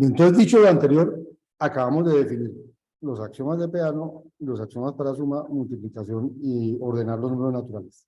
Entonces, dicho lo anterior, acabamos de definir los axiomas de Peano, los axiomas para suma, multiplicación y ordenar los números naturales.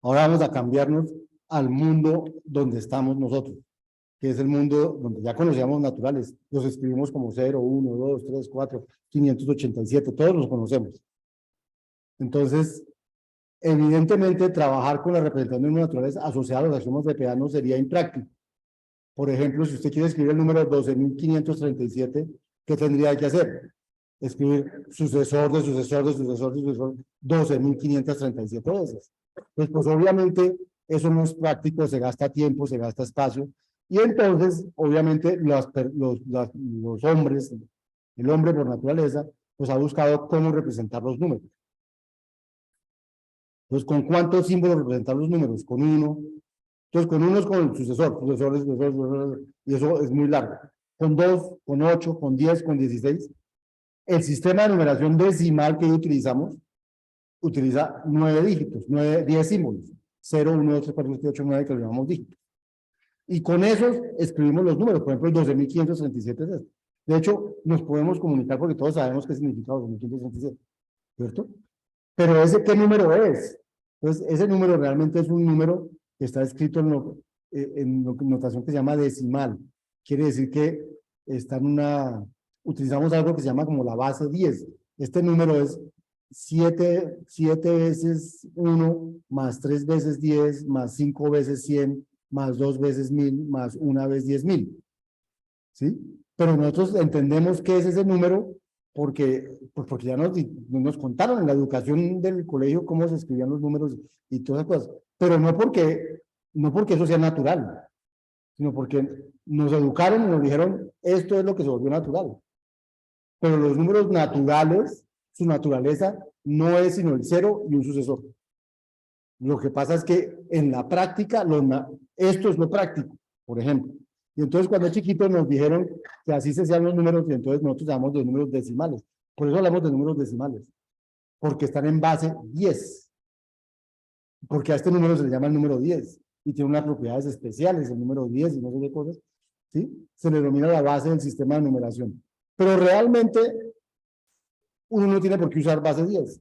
Ahora vamos a cambiarnos al mundo donde estamos nosotros, que es el mundo donde ya conocíamos naturales. Los escribimos como 0, 1, 2, 3, 4, 587, todos los conocemos. Entonces, evidentemente, trabajar con la representación de números naturales asociados a los axiomas de Peano sería impráctico. Por ejemplo, si usted quiere escribir el número 12.537, ¿qué tendría que hacer? Escribir sucesor de sucesor de sucesor de sucesor 12.537 veces. Pues obviamente eso no es práctico, se gasta tiempo, se gasta espacio, y entonces obviamente los hombres, el hombre por naturaleza, pues ha buscado cómo representar los números. Entonces, ¿con cuántos símbolos representar los números? Con uno. Entonces, con uno es con el sucesor, y eso es muy largo. Con 2, con 8, con 10, con 16. El sistema de numeración decimal que utilizamos utiliza 9 dígitos, 10 símbolos. 0, 1, 2, 3, 4, 5, 8, 9, que lo llamamos dígitos. Y con esos escribimos los números. Por ejemplo, el 12.537 es esto. De hecho, nos podemos comunicar porque todos sabemos qué significa 12.537, ¿cierto? Pero ese, ¿qué número es? Entonces, ese número realmente es un número que está escrito en notación que se llama decimal. Quiere decir que está utilizamos algo que se llama como la base 10. Este número es 7 veces 1, más 3 veces 10, más 5 veces 100, más 2 veces 1000, más 1 vez 10.000. ¿Sí? Pero nosotros entendemos qué es ese número porque ya nos contaron en la educación del colegio cómo se escribían los números y todas esas cosas, pero no porque eso sea natural, sino porque nos educaron y nos dijeron esto es lo que se volvió natural. Pero los números naturales, su naturaleza no es sino el 0 y un sucesor. Lo que pasa es que en la práctica, esto es lo práctico, por ejemplo. Y entonces cuando chiquitos nos dijeron que así se hacían los números, y entonces nosotros llamamos de números decimales. Por eso hablamos de números decimales, porque están en base 10. Porque a este número se le llama el número 10, y tiene unas propiedades especiales, el número 10 y no sé qué cosas, ¿sí? Se le denomina la base del sistema de numeración. Pero realmente, uno no tiene por qué usar base 10.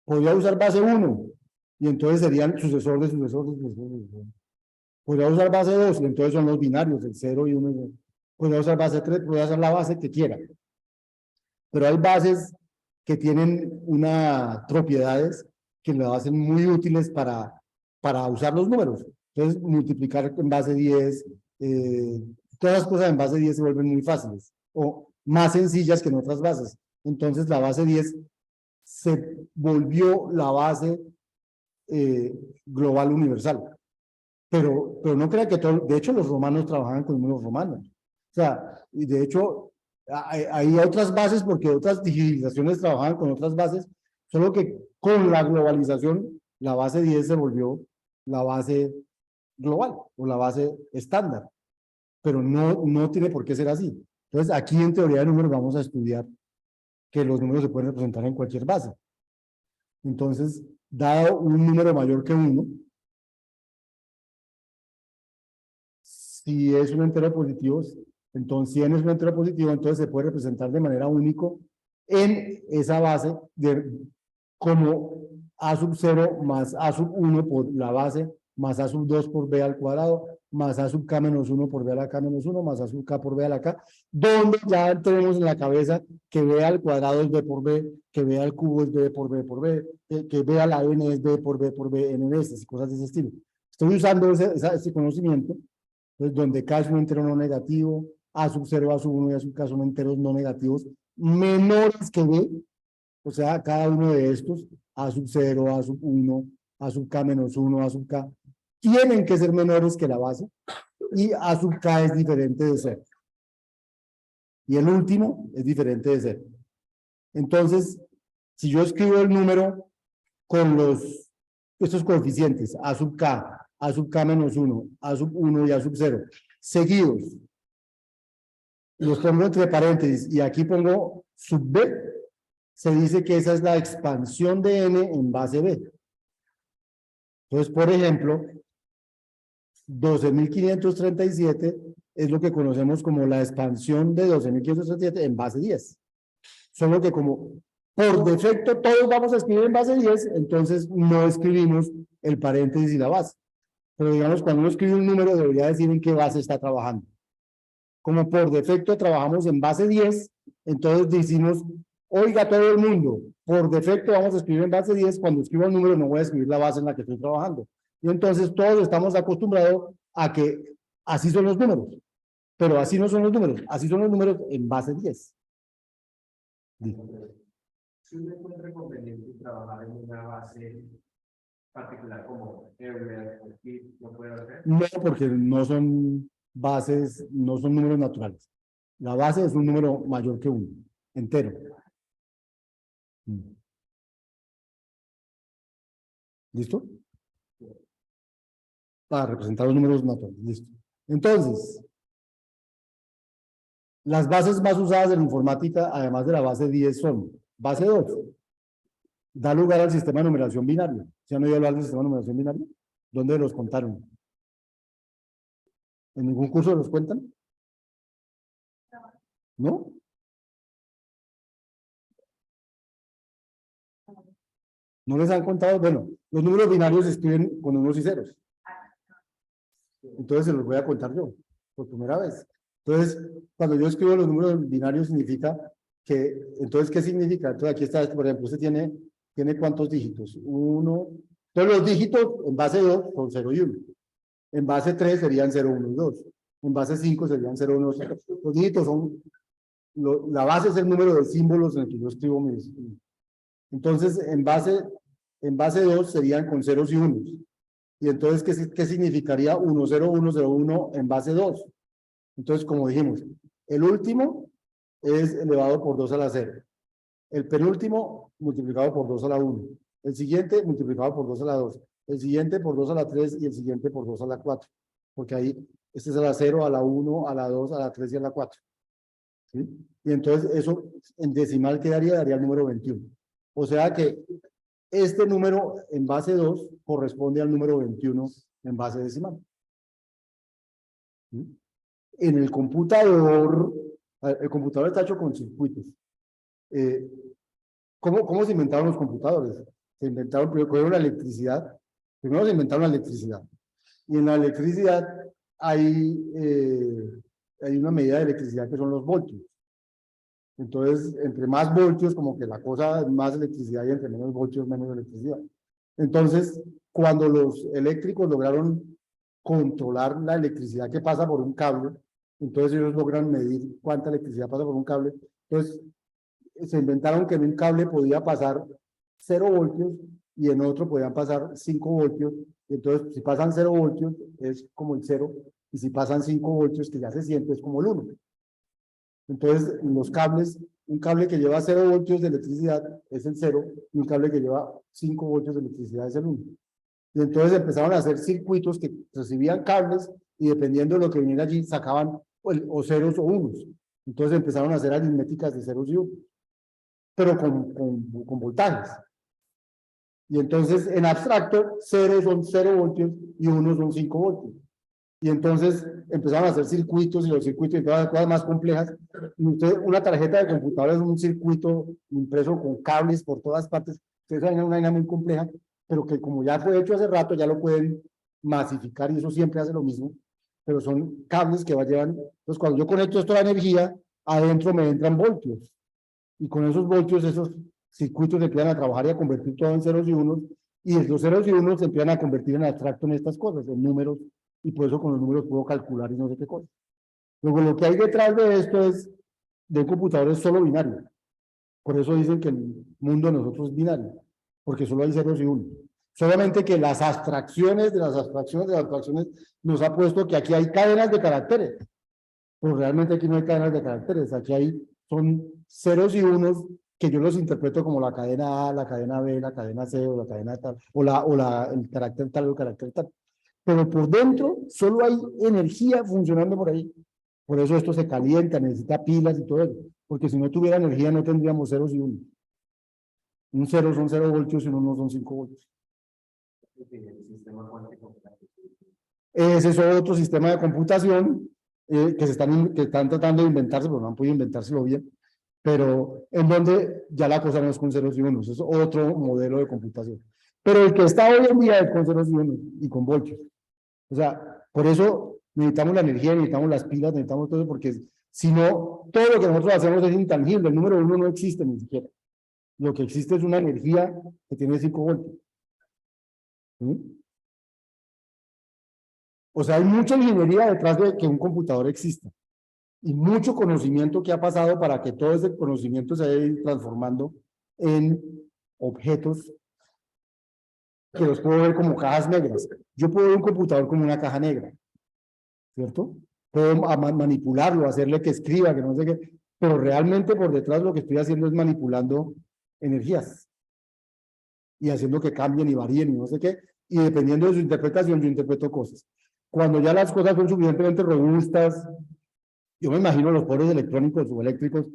Podría usar base 1, y entonces serían sucesor de sucesor de sucesor de sucesor. Podría usar base 2, y entonces son los binarios, el 0 y 1. Podría usar base 3, podría usar la base que quiera. Pero hay bases que tienen unas propiedades que las hacen muy útiles para usar los números. Entonces, multiplicar en base 10, todas las cosas en base 10 se vuelven muy fáciles, o más sencillas que en otras bases. Entonces, la base 10 se volvió la base global universal. Pero no crea que todo, de hecho los romanos trabajaban con números romanos. O sea, y de hecho hay otras bases porque otras civilizaciones trabajaban con otras bases, solo que con la globalización la base 10 se volvió la base global o la base estándar, pero no tiene por qué ser así. Entonces aquí en teoría de números vamos a estudiar que los números se pueden representar en cualquier base. Entonces, dado un número mayor que 1, si es un entero positivo, entonces si n es un entero positivo, entonces se puede representar de manera única en esa base como a sub 0 más a sub 1 por la base, más a sub 2 por b al cuadrado, más a sub k menos 1 por b a la k menos 1, más a sub k por b a la k, donde ya tenemos en la cabeza que b al cuadrado es b por b, que b al cubo es b por b por b, que b a la n es b por b n veces, y cosas de ese estilo. Estoy usando ese conocimiento. Entonces, donde K es un entero no negativo, A sub 0, A sub 1 y A sub K son enteros no negativos menores que B, o sea, cada uno de estos, A sub 0, A sub 1, A sub K menos 1, A sub K, tienen que ser menores que la base, y A sub K es diferente de 0. Y el último es diferente de 0. Entonces, si yo escribo el número con estos coeficientes, A sub K menos 1, A sub 1 y A sub 0, seguidos, los pongo entre paréntesis y aquí pongo sub B, se dice que esa es la expansión de n en base B. Entonces, por ejemplo, 12.537 es lo que conocemos como la expansión de 12.537 en base 10. Solo que como por defecto todos vamos a escribir en base 10, entonces no escribimos el paréntesis y la base. Pero digamos, cuando uno escribe un número debería decir en qué base está trabajando. Como por defecto trabajamos en base 10, entonces decimos, oiga todo el mundo, por defecto vamos a escribir en base 10, cuando escribo el número no voy a escribir la base en la que estoy trabajando. Y entonces todos estamos acostumbrados a que así son los números, pero así no son los números, así son los números en base 10. ¿Sí me encuentra conveniente trabajar en una base particular como Euler o Kip? ¿Lo puedo hacer? No, porque no son bases, no son números naturales. La base es un número mayor que 1, entero. ¿Listo? Para representar los números naturales. Listo. Entonces, las bases más usadas en informática, además de la base 10, son base 2. Da lugar al sistema de numeración binaria. ¿Se han oído hablar del sistema de numeración binaria? ¿Dónde los contaron? ¿En ningún curso los cuentan? ¿No? ¿No les han contado? Bueno, los números binarios se escriben con unos y ceros. Entonces se los voy a contar yo, por primera vez. Entonces, cuando yo escribo los números binarios significa que, entonces, ¿qué significa? Entonces, aquí está, por ejemplo, usted tiene ¿cuántos dígitos? 1. Entonces, los dígitos en base 2 son 0 y 1. En base 3 serían 0, 1 y 2. En base 5 serían 0, 1, 0. Los dígitos son, la base es el número de símbolos en el que yo escribo mis. Entonces, en base 2 serían con ceros y unos. Y entonces, ¿qué significaría 1, 0, 1, 0, 1 en base 2? Entonces, como dijimos, el último es elevado por 2 a la 0. El penúltimo multiplicado por 2 a la 1. El siguiente multiplicado por 2 a la 2. El siguiente por 2 a la 3 y el siguiente por 2 a la 4. Porque ahí, este es a la 0, a la 1, a la 2, a la 3 y a la 4. ¿Sí? Y entonces eso en decimal quedaría, daría el número 21. O sea que este número en base 2 corresponde al número 21 en base decimal. ¿Sí? En el computador está hecho con circuitos. ¿Cómo se inventaron los computadores? Se inventaron primero la electricidad. Primero se inventaron la electricidad. Y en la electricidad hay una medida de electricidad que son los voltios. Entonces, entre más voltios, como que la cosa, más electricidad, y entre menos voltios, menos electricidad. Entonces, cuando los eléctricos lograron controlar la electricidad que pasa por un cable, entonces ellos logran medir cuánta electricidad pasa por un cable. Entonces, se inventaron que en un cable podía pasar 0 voltios y en otro podían pasar 5 voltios. Entonces, si pasan 0 voltios, es como el 0, y si pasan 5 voltios, que ya se siente, es como el 1. Entonces, los cables, un cable que lleva 0 voltios de electricidad es el 0, y un cable que lleva 5 voltios de electricidad es el 1. Y entonces empezaron a hacer circuitos que recibían cables y dependiendo de lo que viniera allí, sacaban o ceros o unos. Entonces empezaron a hacer aritméticas de ceros y unos, pero con voltajes. Y entonces, en abstracto, 0 son 0 voltios y 1 son 5 voltios. Y entonces empezaron a hacer circuitos y los circuitos y todas las cosas más complejas. Y usted, una tarjeta de computador es un circuito impreso con cables por todas partes. Ustedes saben, es una vaina muy compleja, pero que como ya fue hecho hace rato, ya lo pueden masificar y eso siempre hace lo mismo. Pero son cables que llevan. Entonces, cuando yo conecto esto a la energía, adentro me entran voltios. Y con esos voltios, esos circuitos se empiezan a trabajar y a convertir todo en ceros y unos. Y los ceros y unos se empiezan a convertir en abstracto en estas cosas, en números. Y por eso con los números puedo calcular y no sé qué cosa. Luego, lo que hay detrás de esto es, de un computador es solo binario. Por eso dicen que el mundo de nosotros es binario, porque solo hay ceros y unos. Solamente que las abstracciones de las abstracciones de las abstracciones nos ha puesto que aquí hay cadenas de caracteres. Pero realmente aquí no hay cadenas de caracteres, aquí son ceros y unos que yo los interpreto como la cadena A, la cadena B, la cadena C o la cadena tal, el carácter tal o el carácter tal. Pero por dentro solo hay energía funcionando por ahí. Por eso esto se calienta, necesita pilas y todo eso. Porque si no tuviera energía no tendríamos ceros y unos. Un cero son 0 voltios y un uno son 5 voltios. El sistema cuántico. Ese es otro sistema de computación que están tratando de inventarse, pero no han podido inventárselo bien, pero en donde ya la cosa no es con ceros y unos, es otro modelo de computación. Pero el que está hoy en día es con ceros y unos y con voltios. O sea, por eso necesitamos la energía, necesitamos las pilas, necesitamos todo eso, porque si no, todo lo que nosotros hacemos es intangible. El número uno no existe ni siquiera. Lo que existe es una energía que tiene 5 voltios. ¿Sí? O sea, hay mucha ingeniería detrás de que un computador exista y mucho conocimiento que ha pasado para que todo ese conocimiento se vaya transformando en objetos que los puedo ver como cajas negras. Yo puedo ver un computador como una caja negra, ¿cierto? Puedo manipularlo, hacerle que escriba, que no sé qué, pero realmente por detrás lo que estoy haciendo es manipulando energías y haciendo que cambien y varíen y no sé qué, y dependiendo de su interpretación yo interpreto cosas. Cuando ya las cosas son suficientemente robustas, yo me imagino los poros electrónicos o eléctricos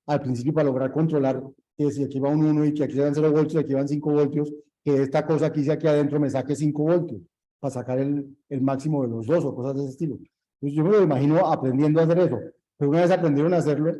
al principio para lograr controlar que si aquí va un 1 y que aquí se dan 0 voltios y aquí van 5 voltios, que esta cosa aquí, aquí adentro me saque 5 voltios para sacar el máximo de los dos o cosas de ese estilo. Entonces yo me lo imagino aprendiendo a hacer eso, pero una vez aprendieron a hacerlo,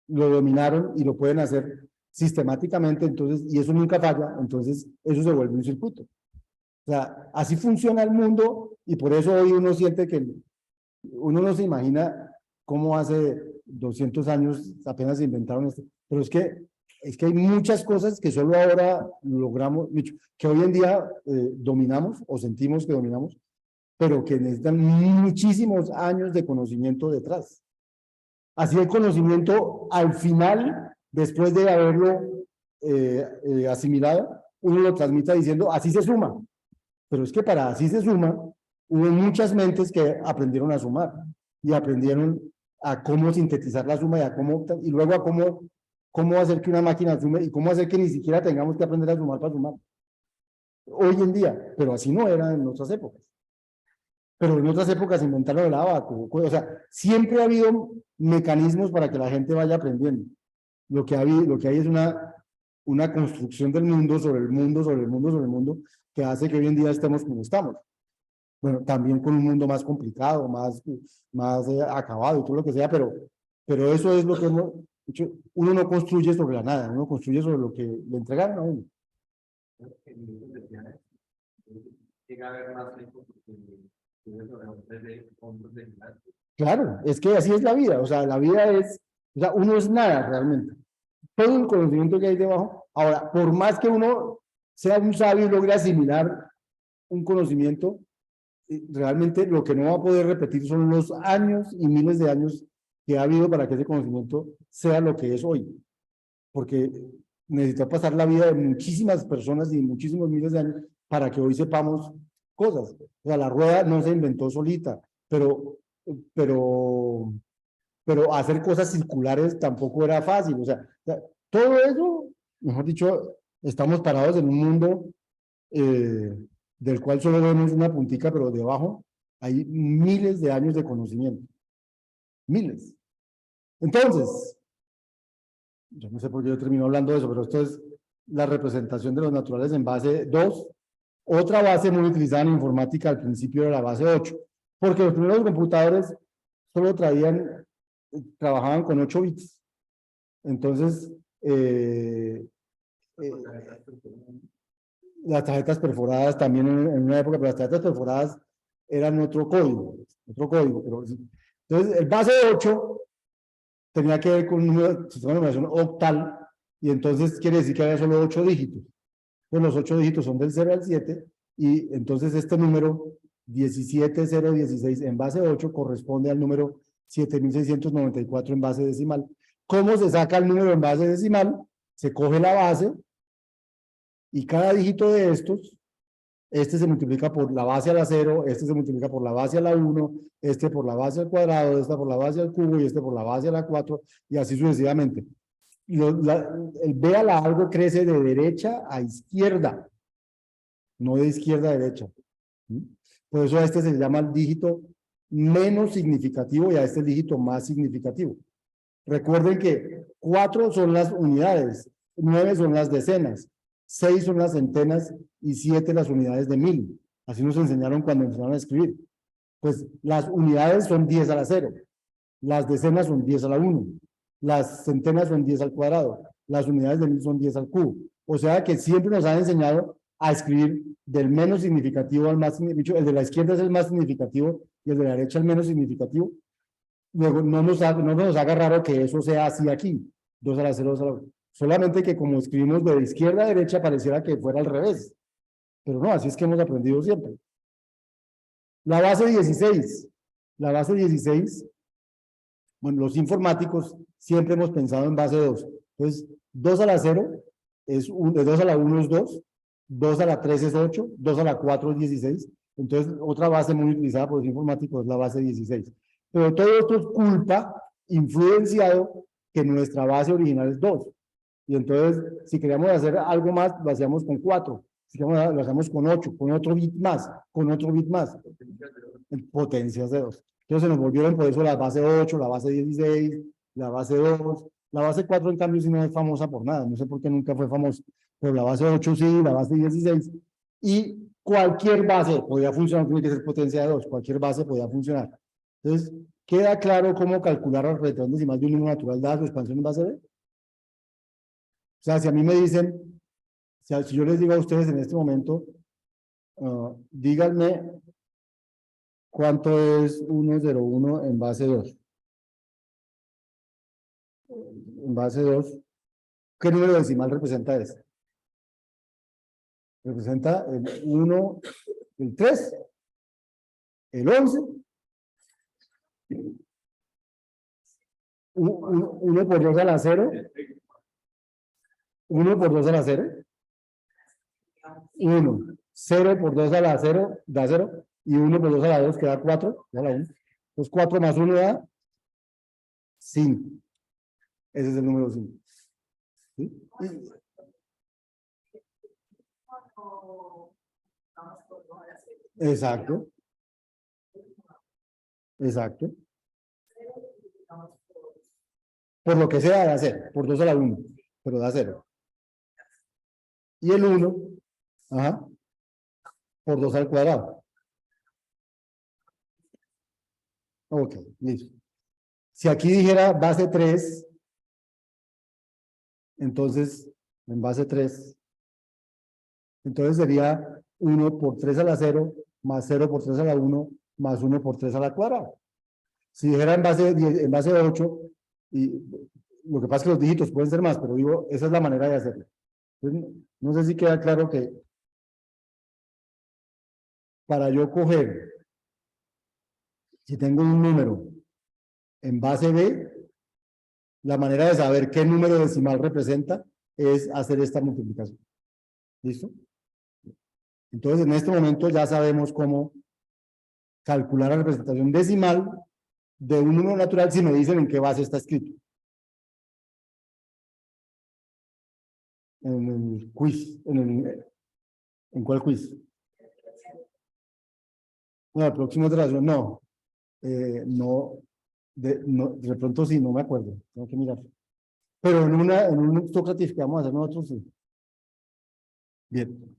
lo dominaron y lo pueden hacer sistemáticamente, entonces, y eso nunca falla, entonces eso se vuelve un circuito. O sea, así funciona el mundo y por eso hoy uno siente que uno no se imagina cómo hace 200 años apenas se inventaron esto, pero es que hay muchas cosas que solo ahora logramos, que hoy en día dominamos o sentimos que dominamos, pero que necesitan muchísimos años de conocimiento detrás. Así el conocimiento al final, después de haberlo asimilado, uno lo transmite diciendo, así se suma. Pero es que para así se suma, hubo muchas mentes que aprendieron a sumar y aprendieron a cómo sintetizar la suma y luego a cómo hacer que una máquina sume y cómo hacer que ni siquiera tengamos que aprender a sumar para sumar. Hoy en día, pero así no era en otras épocas. Pero en otras épocas inventaron el abaco, o sea, siempre ha habido mecanismos para que la gente vaya aprendiendo. Lo que hay es una construcción del mundo sobre el mundo, sobre el mundo, sobre el mundo, que hace que hoy en día estemos como estamos. Bueno, también con un mundo más complicado, más acabado y todo lo que sea, pero eso es lo que uno no construye sobre la nada, uno construye sobre lo que le entregaron a uno. Llega a haber más Claro, es que así es la vida, o sea, la vida es, o sea, uno es nada realmente. Todo el conocimiento que hay debajo. Ahora, por más que uno sea un sabio y logre asimilar un conocimiento, realmente lo que no va a poder repetir son los años y miles de años que ha habido para que ese conocimiento sea lo que es hoy. Porque necesitó pasar la vida de muchísimas personas y muchísimos miles de años para que hoy sepamos cosas. O sea, la rueda no se inventó solita, pero hacer cosas circulares tampoco era fácil. O sea, todo eso, mejor dicho, estamos parados en un mundo del cual solo vemos una puntica, pero debajo hay miles de años de conocimiento. Miles. Entonces, yo no sé por qué yo termino hablando de eso, pero esto es la representación de los naturales en base 2. Otra base muy utilizada en informática al principio era la base 8, porque los primeros computadores solo trabajaban con 8 bits. Entonces, las tarjetas perforadas también en una época, pero las tarjetas perforadas eran otro código. Pero, entonces, el base 8 tenía que ver con un número, sistema de numeración octal, y entonces quiere decir que había solo 8 dígitos. Entonces, los 8 dígitos son del 0 al 7, y entonces este número 17016 en base 8 corresponde al número 7694 en base decimal. ¿Cómo se saca el número en base decimal? Se coge la base y cada dígito de estos, este se multiplica por la base a la 0, este se multiplica por la base a la 1, este por la base al cuadrado, este por la base al cubo y este por la base a la 4 y así sucesivamente. El B a la algo crece de derecha a izquierda, no de izquierda a derecha. Por eso a este se le llama el dígito menos significativo y a este el dígito más significativo. Recuerden que 4 son las unidades, 9 son las decenas, 6 son las centenas y 7 las unidades de 1000. Así nos enseñaron cuando enseñaron a escribir. Pues las unidades son 10 a la 0, las decenas son 10 a la 1, las centenas son 10 al cuadrado, las unidades de 1000 son 10 al cubo. O sea que siempre nos han enseñado a escribir del menos significativo al más significativo. El de la izquierda es el más significativo y el de la derecha el menos significativo. Luego no nos haga raro que eso sea así aquí, 2 a la 0, 2 a la 1. Solamente que como escribimos de izquierda a derecha pareciera que fuera al revés. Pero no, así es que hemos aprendido siempre. La base 16. La base 16, bueno, los informáticos siempre hemos pensado en base 2. Entonces, 2 a la 0 es 2 a la 1 es 2, 2 a la 3 es 8, 2 a la 4 es 16. Entonces, otra base muy utilizada por los informáticos es la base 16. Pero todo esto es culpa, influenciado, que nuestra base original es 2. Y entonces, si queríamos hacer algo más, lo hacíamos con 4. Si queríamos, lo hacemos con 8, con otro bit más, con otro bit más. En potencias de 2. Entonces se nos volvieron por eso la base 8, la base 16, la base 2. La base 4, en cambio, sí no es famosa por nada. No sé por qué nunca fue famosa. Pero la base 8 sí, la base 16. Y cualquier base podía funcionar, tiene que ser potencia de 2. Cualquier base podía funcionar. Entonces, ¿queda claro cómo calcular la representación decimal de un número natural dada su expansión en base B? O sea, si a mí me dicen, si yo les digo a ustedes en este momento, díganme cuánto es 101 en base 2. En base 2, ¿qué número decimal representa ese? Representa el 1, el 3, el 11, 1 por 2 a la 0, 1 por 2 a la 0, 1, 0 por 2 a la 0 da 0, y 1 por 2 a la 2 queda 4, da la 1. Entonces 4 más 1 da 5. Ese es el número 5. ¿Sí? Exacto. Exacto. Por lo que sea, da 0. Por 2 a la 1. Pero da 0. Y el 1, ajá, por 2 al cuadrado. Ok, listo. Si aquí dijera base 3, entonces, en base 3, entonces sería 1 por 3 a la 0, más 0 por 3 a la 1, más 1 por 3 a la cuadrada. Si dijera en base 8, y lo que pasa es que los dígitos pueden ser más, pero digo, esa es la manera de hacerlo. Entonces, no sé si queda claro que para yo coger, si tengo un número en base B, la manera de saber qué número decimal representa es hacer esta multiplicación. ¿Listo? Entonces, en este momento ya sabemos cómo calcular la representación decimal de un número natural si me dicen en qué base está escrito. En el quiz. ¿En cuál quiz? No, el próximo de no. No, de pronto sí, no me acuerdo. Tengo que mirar. Pero en un Sócrates que vamos a hacer nosotros, sí. Bien.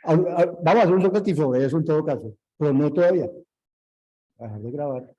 Vamos a hacer un Sócrates sobre eso en todo caso, pero no todavía. Dejar de grabar.